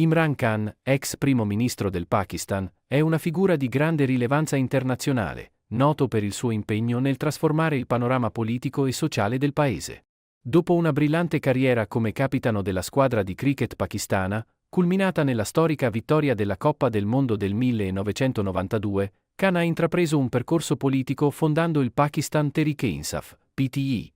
Imran Khan, ex Primo Ministro del Pakistan, è una figura di grande rilevanza internazionale, noto per il suo impegno nel trasformare il panorama politico e sociale del paese. Dopo una brillante carriera come capitano della squadra di cricket pakistana, culminata nella storica vittoria della Coppa del Mondo del 1992, Khan ha intrapreso un percorso politico fondando il Pakistan Tehreek-e-Insaf, PTI.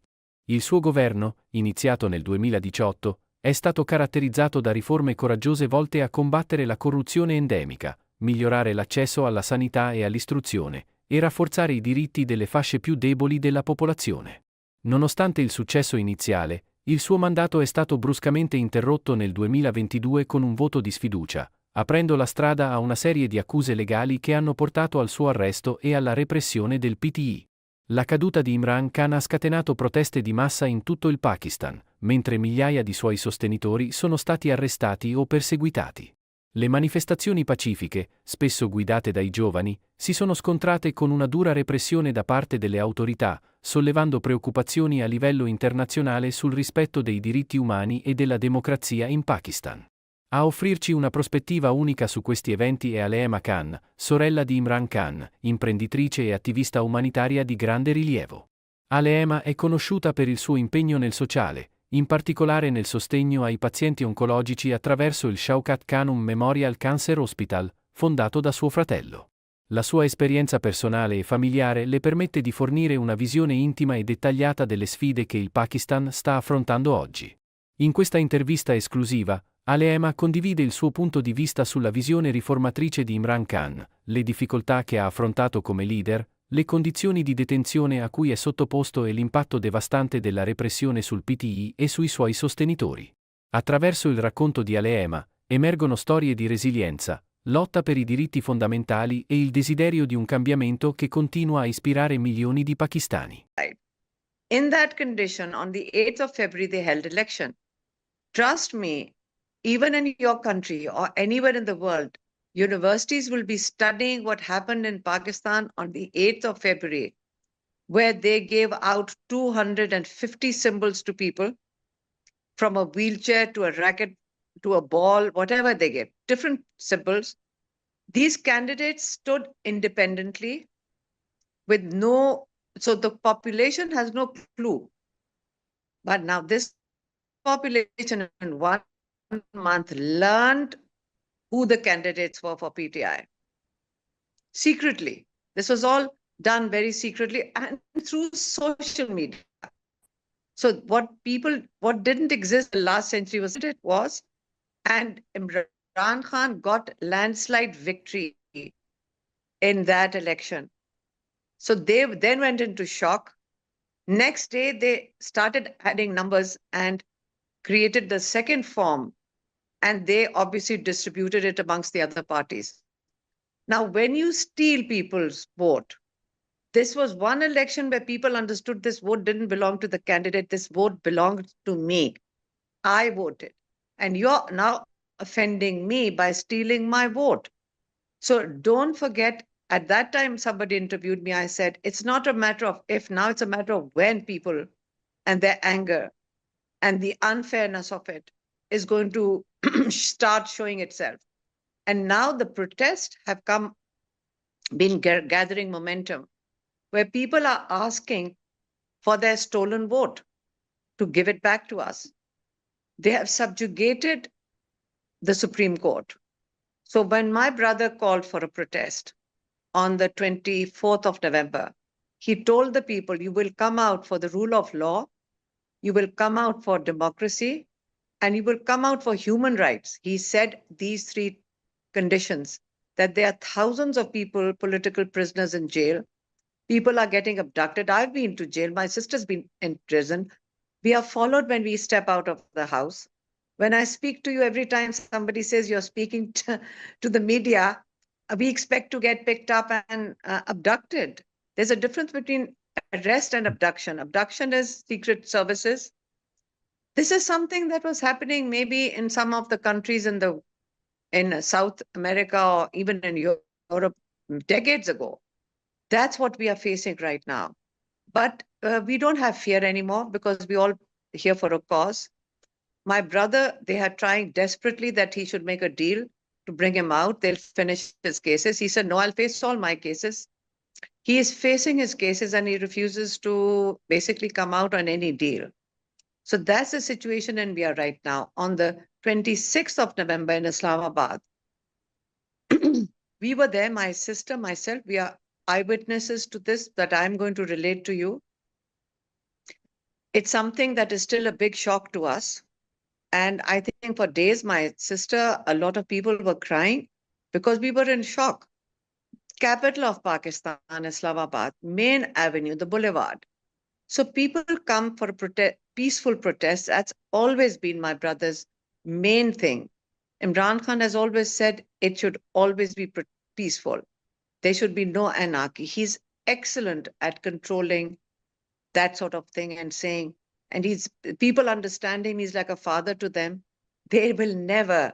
Il suo governo, iniziato nel 2018, è stato caratterizzato da riforme coraggiose volte a combattere la corruzione endemica, migliorare l'accesso alla sanità e all'istruzione, e rafforzare i diritti delle fasce più deboli della popolazione. Nonostante il successo iniziale, il suo mandato è stato bruscamente interrotto nel 2022 con un voto di sfiducia, aprendo la strada a una serie di accuse legali che hanno portato al suo arresto e alla repressione del PTI. La caduta di Imran Khan ha scatenato proteste di massa in tutto il Pakistan, mentre migliaia di suoi sostenitori sono stati arrestati o perseguitati. Le manifestazioni pacifiche, spesso guidate dai giovani, si sono scontrate con una dura repressione da parte delle autorità, sollevando preoccupazioni a livello internazionale sul rispetto dei diritti umani e della democrazia in Pakistan. A offrirci una prospettiva unica su questi eventi è Aleema Khan, sorella di Imran Khan, imprenditrice e attivista umanitaria di grande rilievo. Aleema è conosciuta per il suo impegno nel sociale, in particolare nel sostegno ai pazienti oncologici attraverso il Shaukat Khanum Memorial Cancer Hospital, fondato da suo fratello. La sua esperienza personale e familiare le permette di fornire una visione intima e dettagliata delle sfide che il Pakistan sta affrontando oggi. In questa intervista esclusiva, Aleema condivide il suo punto di vista sulla visione riformatrice di Imran Khan, le difficoltà che ha affrontato come leader, le condizioni di detenzione a cui è sottoposto e l'impatto devastante della repressione sul PTI e sui suoi sostenitori. Attraverso il racconto di Aleema, emergono storie di resilienza, lotta per i diritti fondamentali e il desiderio di un cambiamento che continua a ispirare milioni di pakistani. In that condition, on the 8th of February, they held election. Trust me, even in your country or anywhere in the world, universities will be studying what happened in Pakistan on the 8th of February, where they gave out 250 symbols to people, from a wheelchair to a racket to a ball, whatever they gave, different symbols. These candidates stood independently with so the population has no clue. But now this population in 1 month learned who the candidates were for PTI. Secretly. This was all done very secretly and through social media. So what didn't exist in the last century was, and Imran Khan got landslide victory in that election. So they then went into shock. Next day, they started adding numbers and created the second form, and they obviously distributed it amongst the other parties. Now, when you steal people's vote, this was one election where people understood this vote didn't belong to the candidate. This vote belonged to me. I voted. And you're now offending me by stealing my vote. So don't forget, at that time, somebody interviewed me. I said, it's not a matter of if, now it's a matter of when people and their anger and the unfairness of it is going to start showing itself. And now the protests have been gathering momentum, where people are asking for their stolen vote to give it back to us. They have subjugated the Supreme Court. So when my brother called for a protest on the 24th of November, he told the people, you will come out for the rule of law, you will come out for democracy, and you will come out for human rights. He said these three conditions, that there are thousands of people, political prisoners in jail. People are getting abducted. I've been to jail. My sister's been in prison. We are followed when we step out of the house. When I speak to you, every time somebody says you're speaking to the media, we expect to get picked up and abducted. There's a difference between arrest and abduction. Abduction is secret services. This is something that was happening maybe in some of the countries in South America or even in Europe decades ago. That's what we are facing right now. But we don't have fear anymore because we're all here for a cause. my brother, they are trying desperately that he should make a deal to bring him out. They'll finish his cases. He said, no, I'll face all my cases. He is facing his cases and he refuses to basically come out on any deal. So that's the situation and we are right now. On the 26th of November in Islamabad, we were there, my sister, myself, we are eyewitnesses to this that I'm going to relate to you. It's something that is still a big shock to us. And I think for days, my sister, a lot of people were crying because we were in shock. Capital of Pakistan, Islamabad, main avenue, the boulevard. So people come for peaceful protests. That's always been my brother's main thing. Imran Khan has always said it should always be peaceful. There should be no anarchy. He's excellent at controlling that sort of thing and saying, and people understand him, he's like a father to them. They will never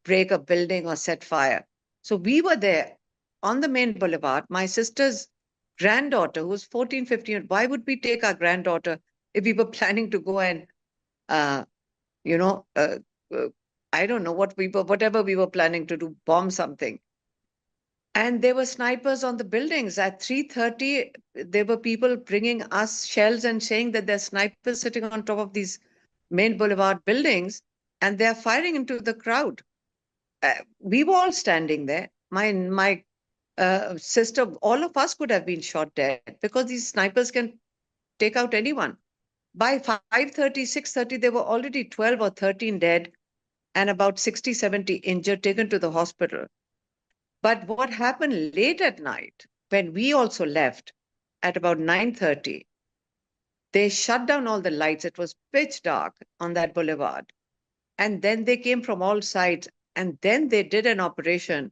break a building or set fire. So we were there on the main boulevard. My sister's granddaughter, who was 14, 15, why would we take our granddaughter if we were planning to go and, I don't know whatever we were planning to do, bomb something. And there were snipers on the buildings. At 3:30, there were people bringing us shells and saying that there's snipers sitting on top of these main boulevard buildings, and they're firing into the crowd. We were all standing there. My sister, all of us could have been shot dead because these snipers can take out anyone. By 5:30, 6:30, there were already 12 or 13 dead and about 60, 70 injured, taken to the hospital. But what happened late at night, when we also left at about 9:30, they shut down all the lights. It was pitch dark on that boulevard. And then they came from all sides. And then they did an operation.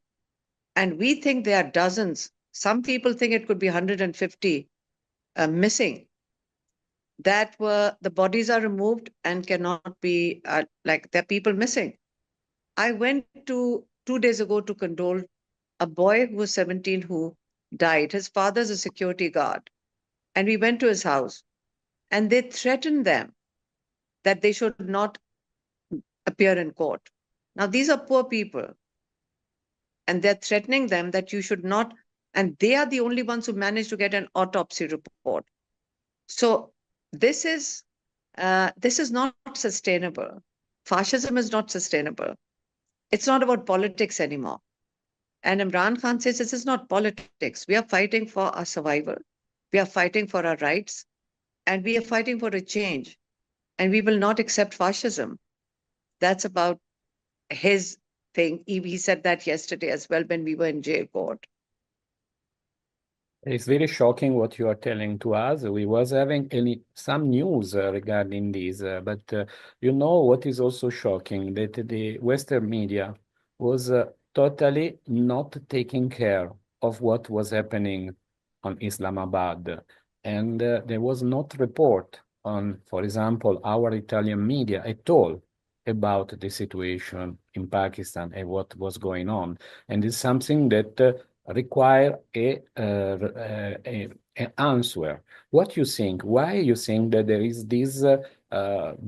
And we think there are dozens. Some people think it could be 150 missing. The bodies are removed and cannot be, there are people missing. I went 2 days ago to condole a boy who was 17 who died. His father's a security guard. And we went to his house and they threatened them that they should not appear in court. Now, these are poor people. And they're threatening them that you should not, and they are the only ones who managed to get an autopsy report. So this is not sustainable. Fascism is not sustainable. It's not about politics anymore. And Imran Khan says this is not politics. We are fighting for our survival. We are fighting for our rights. And we are fighting for a change. And we will not accept fascism. That's about his thing. He said that yesterday as well when we were in jail court. It's very shocking what you are telling to us. We was having some news regarding this, but you know what is also shocking, that the Western media was totally not taking care of what was happening on Islamabad. And there was not report on, for example, our Italian media at all about the situation in Pakistan and what was going on. And it's something that require an answer. What you think? Why you think that there is this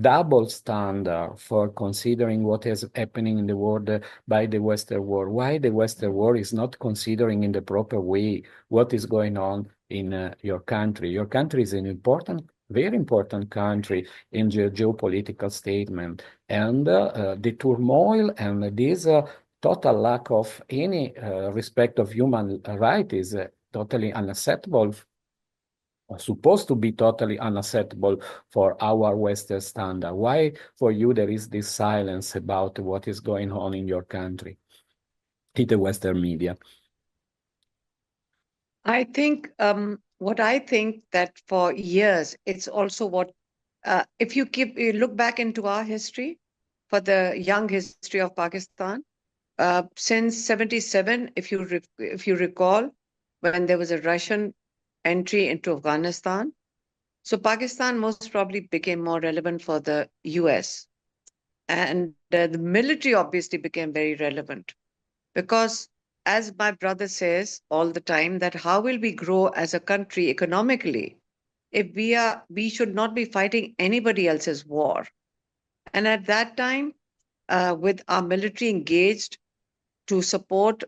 double standard for considering what is happening in the world by the Western world? Why the Western world is not considering in the proper way what is going on in your country? Your country is an important, very important country in the geopolitical statement, and the turmoil and this total lack of any respect of human rights is totally unacceptable, supposed to be totally unacceptable for our Western standard. Why for you there is this silence about what is going on in your country, in the Western media? I think what I think that for years, it's also what, if you look back into our history, for the young history of Pakistan, since 77, if you recall, when there was a Russian entry into Afghanistan, so Pakistan most probably became more relevant for the US. And the military obviously became very relevant because, as my brother says all the time, that how will we grow as a country economically if we should not be fighting anybody else's war? And at that time, with our military engaged to support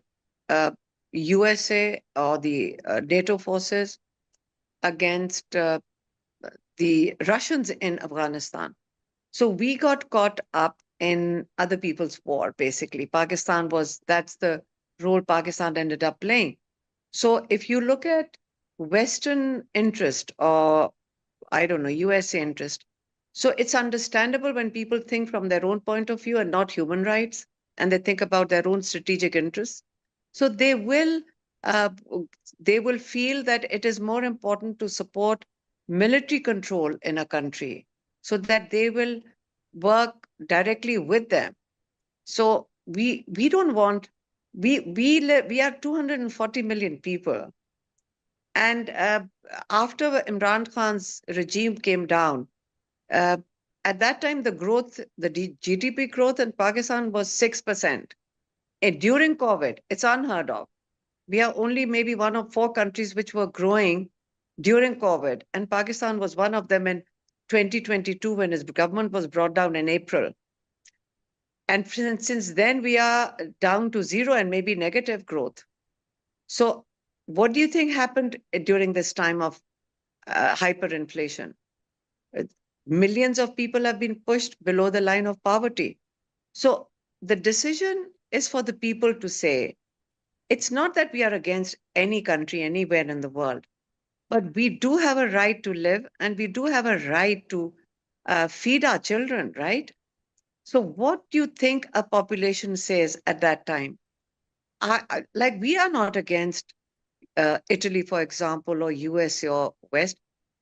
USA or the NATO forces against the Russians in Afghanistan. So we got caught up in other people's war, basically. That's the role Pakistan ended up playing. So if you look at Western interest or, I don't know, USA interest, so it's understandable when people think from their own point of view and not human rights, and they think about their own strategic interests. So uh, they will feel that it is more important to support military control in a country so that they will work directly with them. So we don't want we are 240 million people, and after Imran Khan's regime came down, uh, at that time the GDP growth in Pakistan was 6%. And during COVID, it's unheard of. We are only maybe one of 4 countries which were growing during COVID, and Pakistan was one of them in 2022 when his government was brought down in April. And since then, we are down to zero and maybe negative growth. So, what do you think happened during this time of hyperinflation? Millions of people have been pushed below the line of poverty. So, the decision is for the people to say, it's not that we are against any country anywhere in the world, but we do have a right to live and we do have a right to feed our children, right? So, what do you think a population says at that time? Like, we are not against Italy, for example, or US or West,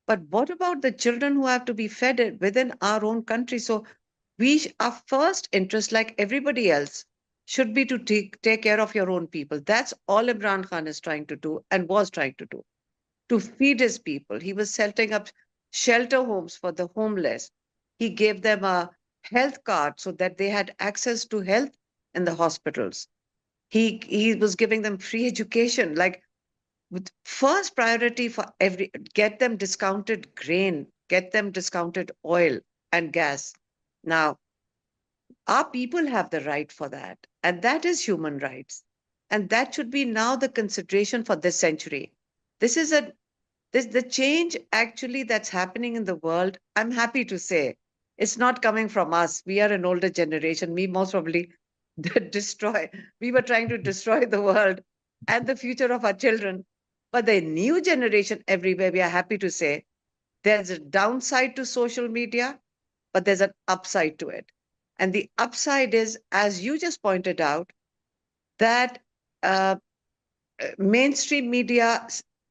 but what about the children who have to be fed within our own country? So, our first interest, like everybody else, should be to take care of your own people. That's all Imran Khan is trying to do and was trying to do, to feed his people. He was setting up shelter homes for the homeless. He gave them a health card so that they had access to health in the hospitals. He was giving them free education, like with first priority for get them discounted grain, get them discounted oil and gas. Now, our people have the right for that, and that is human rights. And that should be now the consideration for this century. This is the change actually that's happening in the world. I'm happy to say it's not coming from us. We are an older generation. We most probably we were trying to destroy the world and the future of our children. But the new generation everywhere, we are happy to say, there's a downside to social media, but there's an upside to it. And the upside is, as you just pointed out, that mainstream media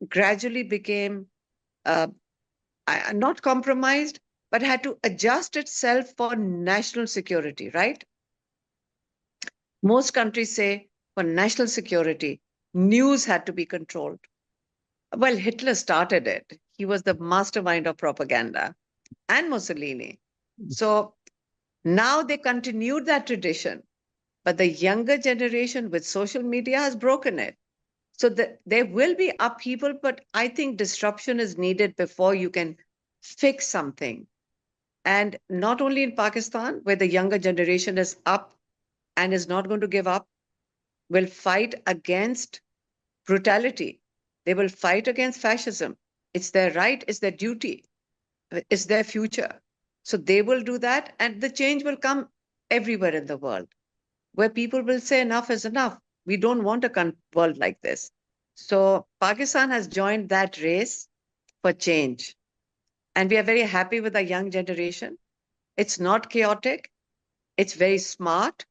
gradually became not compromised, but had to adjust itself for national security, right? Most countries say for national security, news had to be controlled. Well, Hitler started it. He was the mastermind of propaganda, and Mussolini. So now they continued that tradition, but the younger generation with social media has broken it. So there will be upheaval, but I think disruption is needed before you can fix something. And not only in Pakistan, where the younger generation is up and is not going to give up, will fight against brutality. They will fight against fascism. It's their right, it's their duty, it's their future. So they will do that, and the change will come everywhere in the world, where people will say enough is enough. We don't want a world like this. So Pakistan has joined that race for change. And we are very happy with our young generation. It's not chaotic. It's very smart.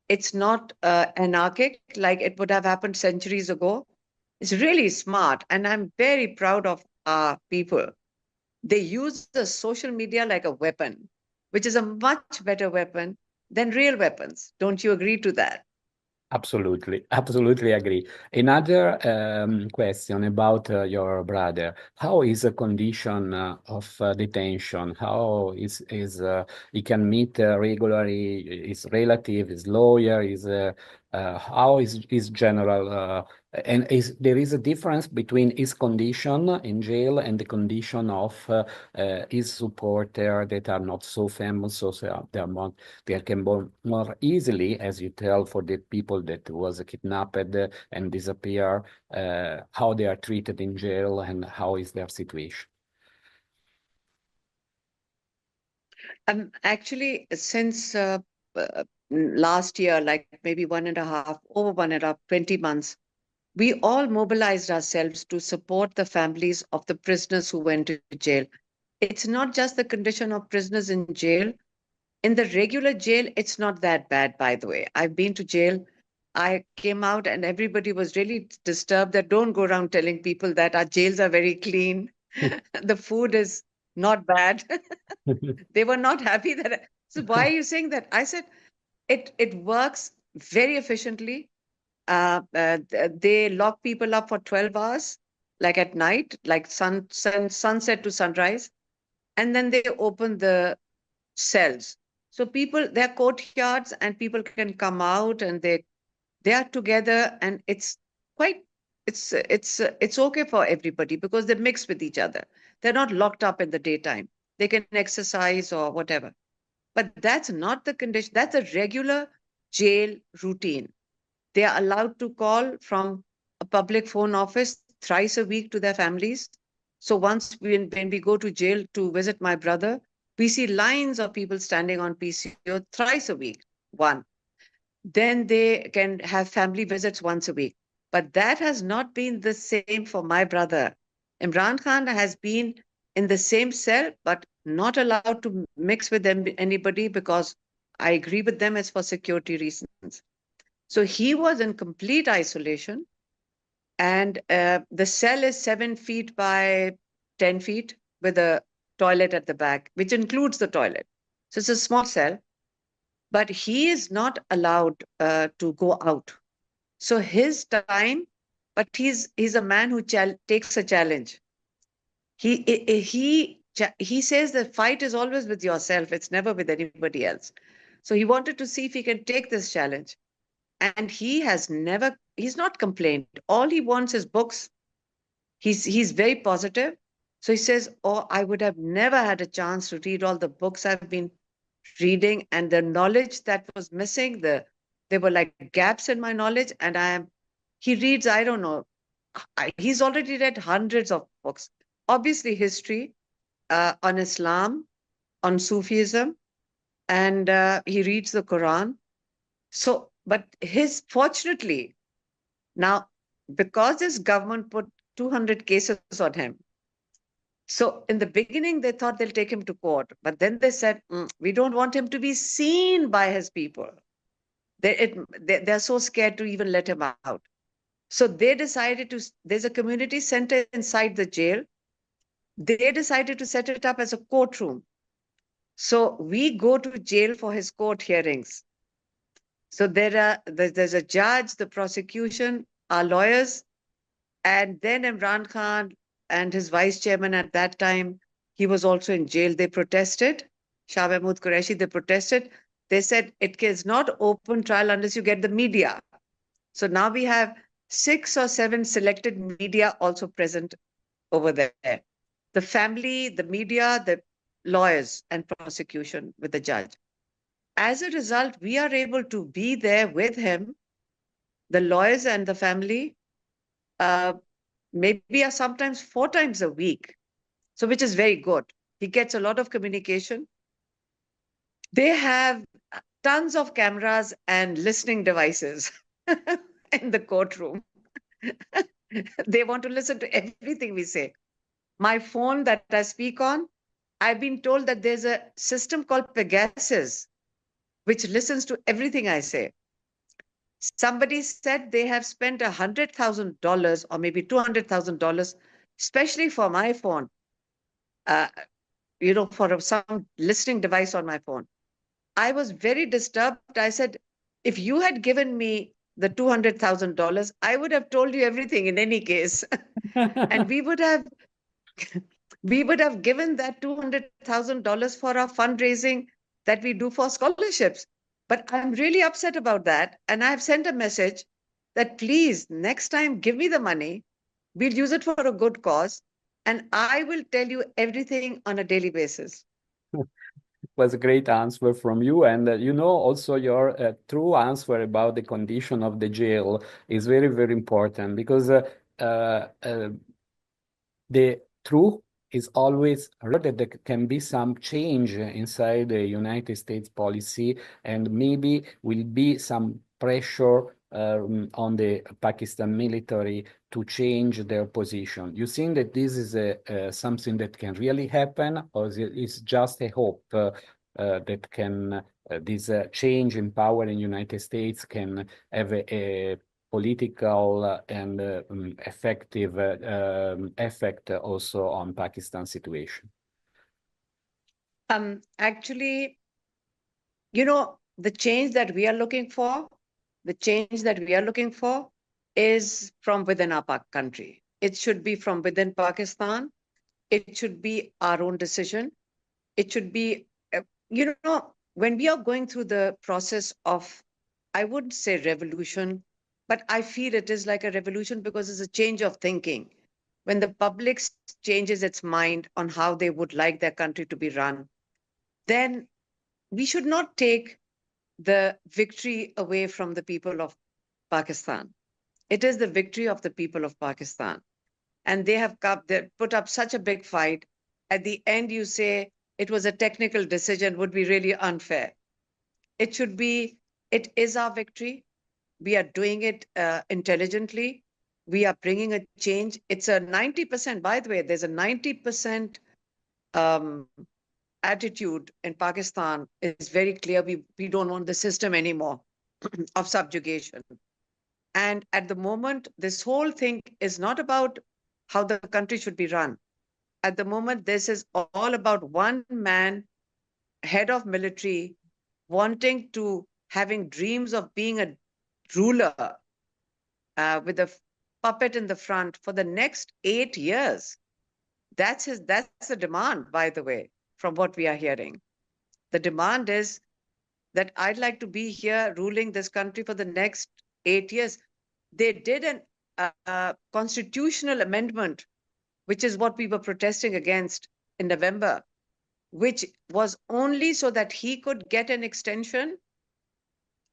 It's not anarchic like it would have happened centuries ago. It's really smart. And I'm very proud of our people. They use the social media like a weapon, which is a much better weapon than real weapons. Don't you agree to that? Absolutely, absolutely agree. Another question about your brother. How is the condition of detention? How is he can meet regularly his relative, his lawyer, his how is his general, and there is a difference between his condition in jail and the condition of his supporter that are not so famous, so they can be more easily, as you tell, for the people that was kidnapped and disappear, how they are treated in jail and how is their situation. Actually, since last year, like maybe 1.5, over 1.5, 20 months, we all mobilized ourselves to support the families of the prisoners who went to jail. It's not just the condition of prisoners in jail. In the regular jail, it's not that bad, by the way. I've been to jail. I came out and everybody was really disturbed that don't go around telling people that our jails are very clean. The food is not bad. They were not happy that. So why are you saying that? I said, it works very efficiently. They lock people up for 12 hours, like at night, like sunset to sunrise, and then they open the cells. So people, they're courtyards, and people can come out, and they are together, and it's quite, it's okay for everybody because they mix with each other. They're not locked up in the daytime. They can exercise or whatever. But that's not the condition. That's a regular jail routine. They are allowed to call from a public phone office thrice a week to their families. So once when we go to jail to visit my brother, we see lines of people standing on PCO thrice a week, one. Then they can have family visits once a week. But that has not been the same for my brother. Imran Khan has been in the same cell, but not allowed to mix with anybody because I agree with them, it's for security reasons. So he was in complete isolation, and the cell is 7 feet by 10 feet with a toilet at the back, which includes the toilet. So it's a small cell, but he is not allowed to go out. So his time, but he's a man who takes a challenge. He says the fight is always with yourself. It's never with anybody else. So he wanted to see if he can take this challenge. And he's not complained. All he wants is books. He's very positive. So he says, oh, I would have never had a chance to read all the books I've been reading, and the knowledge that was missing, there were like gaps in my knowledge. And he reads, I don't know, he's already read hundreds of books. Obviously history, on Islam, on Sufism, and he reads the Quran. So, but fortunately, now, because this government put 200 cases on him, so in the beginning, they thought they'll take him to court, but then they said, we don't want him to be seen by his people. They're so scared to even let him out. So they decided there's a community center inside the jail. They decided to set it up as a courtroom. So we go to jail for his court hearings. So there's a judge, the prosecution, our lawyers, and then Imran Khan and his vice chairman at that time, he was also in jail. They protested. Shah Mahmood Qureshi, they protested. They said it is not open trial unless you get the media. So now we have 6 or 7 selected media also present over there. The family, the media, the lawyers, and prosecution with the judge. As a result, we are able to be there with him, the lawyers and the family, maybe sometimes 4 times a week. So which is very good. He gets a lot of communication. They have tons of cameras and listening devices in the courtroom. They want to listen to everything we say. My phone that I speak on, I've been told that there's a system called Pegasus, which listens to everything I say. Somebody said they have spent $100,000 or maybe $200,000, especially for my phone, for some listening device on my phone. I was very disturbed. I said, if you had given me the $200,000, I would have told you everything in any case. And we would have given that $200,000 for our fundraising that we do for scholarships. But I'm really upset about that. And I've sent a message that please, next time, give me the money. We'll use it for a good cause. And I will tell you everything on a daily basis. Was a great answer from you. And also your true answer about the condition of the jail is very, very important because the truth is always that there can be some change inside the United States policy, and maybe will be some pressure on the Pakistan military to change their position. You think that this is something that can really happen, or is it just a hope that can this change in power in United States can have a political and effective effect also on Pakistan situation? Actually, the change that we are looking for, is from within our country. It should be from within Pakistan. It should be our own decision. It should be, when we are going through the process of, I wouldn't say revolution, but I feel it is like a revolution because it's a change of thinking. When the public changes its mind on how they would like their country to be run, then we should not take the victory away from the people of Pakistan. It is the victory of the people of Pakistan. And they put up such a big fight. At the end, you say it was a technical decision, would be really unfair. It is our victory. We are doing it intelligently. We are bringing a change. It's a 90%, by the way, there's a 90% attitude in Pakistan. It's very clear. We don't want the system anymore of subjugation. And at the moment, this whole thing is not about how the country should be run. At the moment, this is all about one man, head of military, having dreams of being a ruler with a puppet in the front for the next 8 years. That's the demand, by the way, from what we are hearing. The demand is that I'd like to be here ruling this country for the next 8 years. They did a constitutional amendment, which is what we were protesting against in November, which was only so that he could get an extension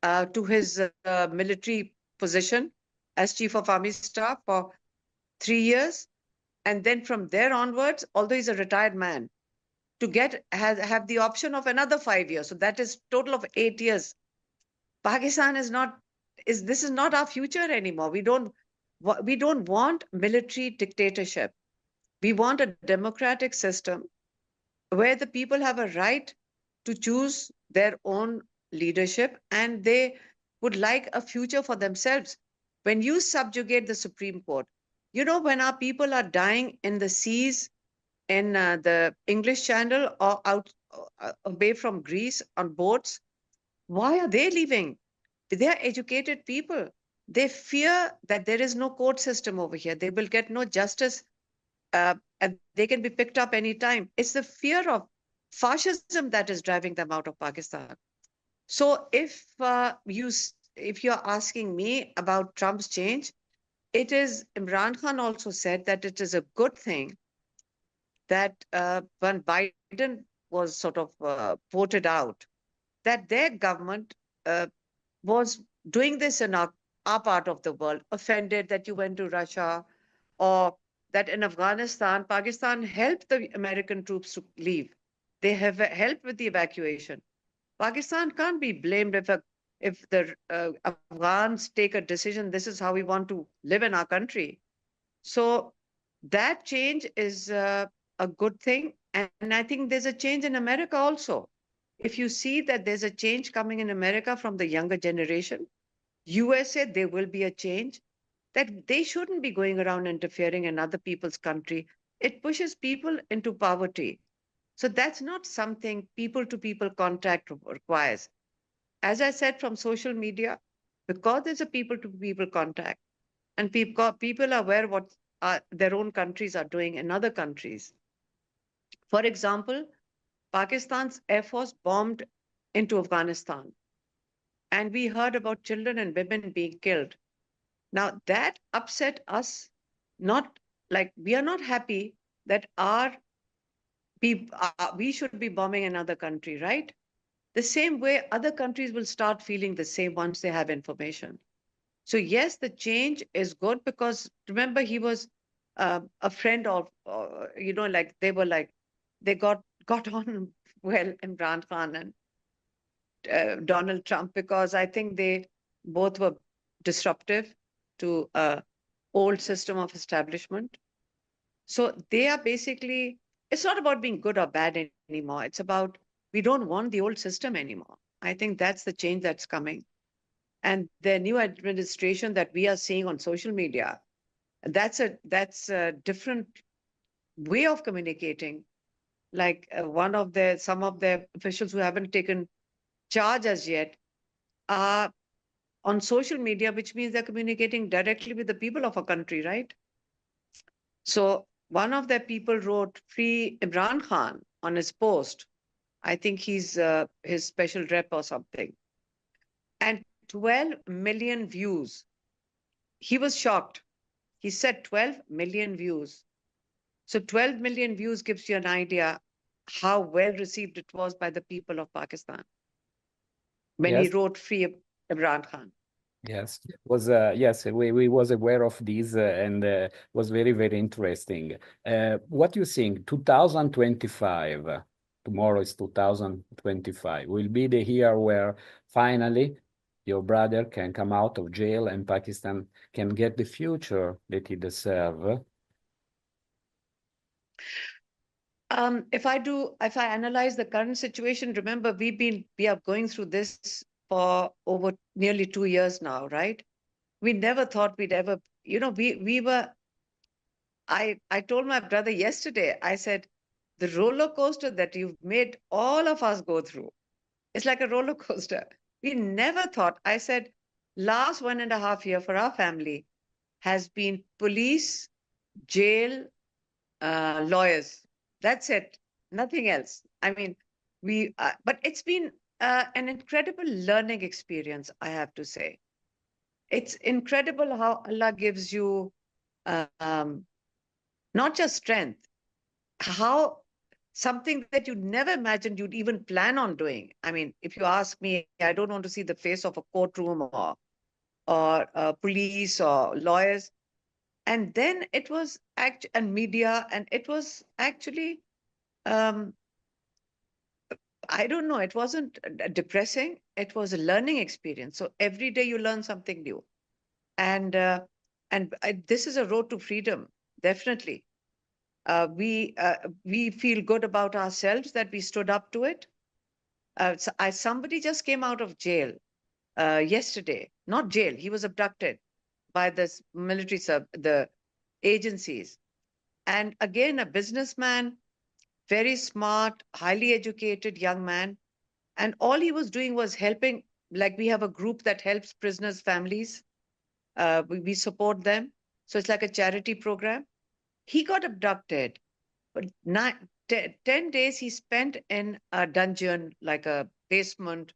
to his military position as Chief of Army Staff for 3 years. And then from there onwards, although he's a retired man, to have the option of another 5 years. So that is total of 8 years. Pakistan this is not our future anymore. We don't want military dictatorship. We want a democratic system where the people have a right to choose their own leadership and they would like a future for themselves. When you subjugate the Supreme Court, when our people are dying in the seas, in the English Channel or out away from Greece on boats, why are they leaving? They are educated people. They fear that there is no court system over here. They will get no justice and they can be picked up anytime. It's the fear of fascism that is driving them out of Pakistan. So if you're asking me about Trump's change, it is, Imran Khan also said that it is a good thing that when Biden was sort of voted out, that their government was doing this in our part of the world, offended that you went to Russia, or that in Afghanistan, Pakistan helped the American troops to leave. They have helped with the evacuation. Pakistan can't be blamed if the Afghans take a decision, this is how we want to live in our country. So that change is a good thing. And I think there's a change in America also. If you see that there's a change coming in America from the younger generation, USA, there will be a change, that they shouldn't be going around interfering in other people's country. It pushes people into poverty. So that's not something people-to-people contact requires. As I said, from social media, because there's a people-to-people contact, and people are aware what their own countries are doing in other countries. For example, Pakistan's Air Force bombed into Afghanistan. and we heard about children and women being killed. Now that upset us, not like we are not happy that we should be bombing another country, right? The same way other countries will start feeling the same once they have information. So yes, the change is good because remember he was a friend of, like they got on well, Imran Khan and Donald Trump, because I think they both were disruptive to old system of establishment. So they are basically, it's not about being good or bad anymore. It's about we don't want the old system anymore. I think that's the change that's coming. And the new administration that we are seeing on social media, that's a different way of communicating. Like some of the officials who haven't taken charge as yet are on social media, which means they're communicating directly with the people of a country, right? So one of their people wrote "Free Imran Khan" on his post. I think he's his special rep or something. And 12 million views. He was shocked. He said 12 million views. So 12 million views gives you an idea how well received it was by the people of Pakistan when he Yes. wrote "Free Imran Khan." Yes, yes, we was aware of this and was very, very interesting. What you think, 2025, tomorrow is 2025, will be the year where finally your brother can come out of jail and Pakistan can get the future that he deserves? If I analyze the current situation, remember we are going through this for over nearly 2 years now, right? We never thought we'd ever, we were. I told my brother yesterday. I said, the roller coaster that you've made all of us go through, it's like a roller coaster. We never thought. I said, last 1.5 years for our family has been police, jail, lawyers. That's it. Nothing else. I mean, but it's been an incredible learning experience, I have to say. It's incredible how Allah gives you um, not just strength, how something that you never imagined you'd even plan on doing. I mean, if you ask me, I don't want to see the face of a courtroom or police or lawyers. And then it was and media, and it was actually um, I don't know, it wasn't depressing. It was a learning experience. So every day you learn something new. And this is a road to freedom, definitely. We feel good about ourselves that we stood up to it. Somebody just came out of jail yesterday. Not jail, he was abducted by this military the agencies. And again, a businessman, very smart, highly educated young man. And all he was doing was helping, like we have a group that helps prisoners' families. We support them. So it's like a charity program. He got abducted, but 10 days he spent in a dungeon, like a basement,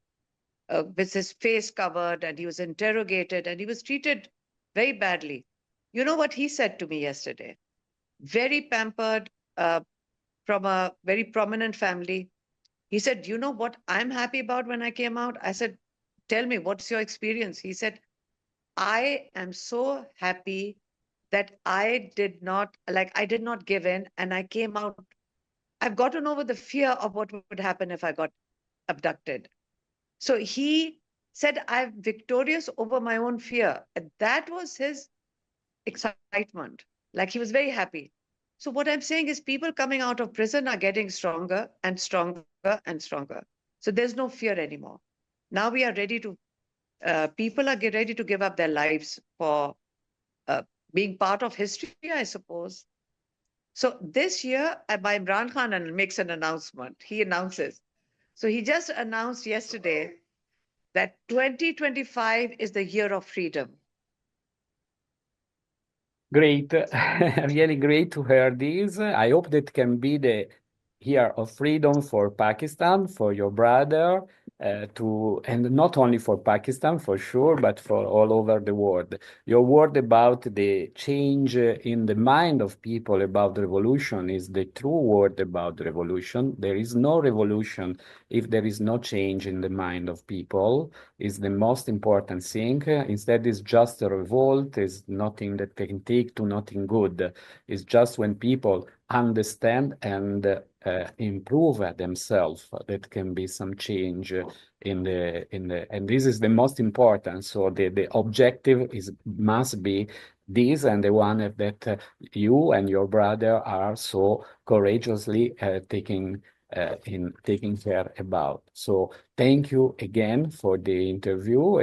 with his face covered, and he was interrogated and he was treated very badly. You know what he said to me yesterday? Very pampered, from a very prominent family. He said, you know what I'm happy about when I came out? I said, tell me, what's your experience? He said, I am so happy that I did not give in and I came out. I've gotten over the fear of what would happen if I got abducted. So he said, I'm victorious over my own fear. And that was his excitement. Like he was very happy. So what I'm saying is people coming out of prison are getting stronger and stronger and stronger. So there's no fear anymore. Now we are ready to, people are ready to give up their lives for being part of history, I suppose. So this year, by Imran Khan makes an announcement. He announces. So he just announced yesterday that 2025 is the year of freedom. Great, really great to hear this. I hope that can be the year of freedom for Pakistan, for your brother, and not only for Pakistan, for sure, but for all over the world. Your word about the change in the mind of people about revolution is the true word about revolution. There is no revolution if there is no change in the mind of people. Is the most important thing. Instead, it's just a revolt. Is nothing that can take to nothing good. It's just when people understand and improve themselves that can be some change and this is the most important. So the objective must be this, and the one that you and your brother are so courageously taking care about. So thank you again for the interview.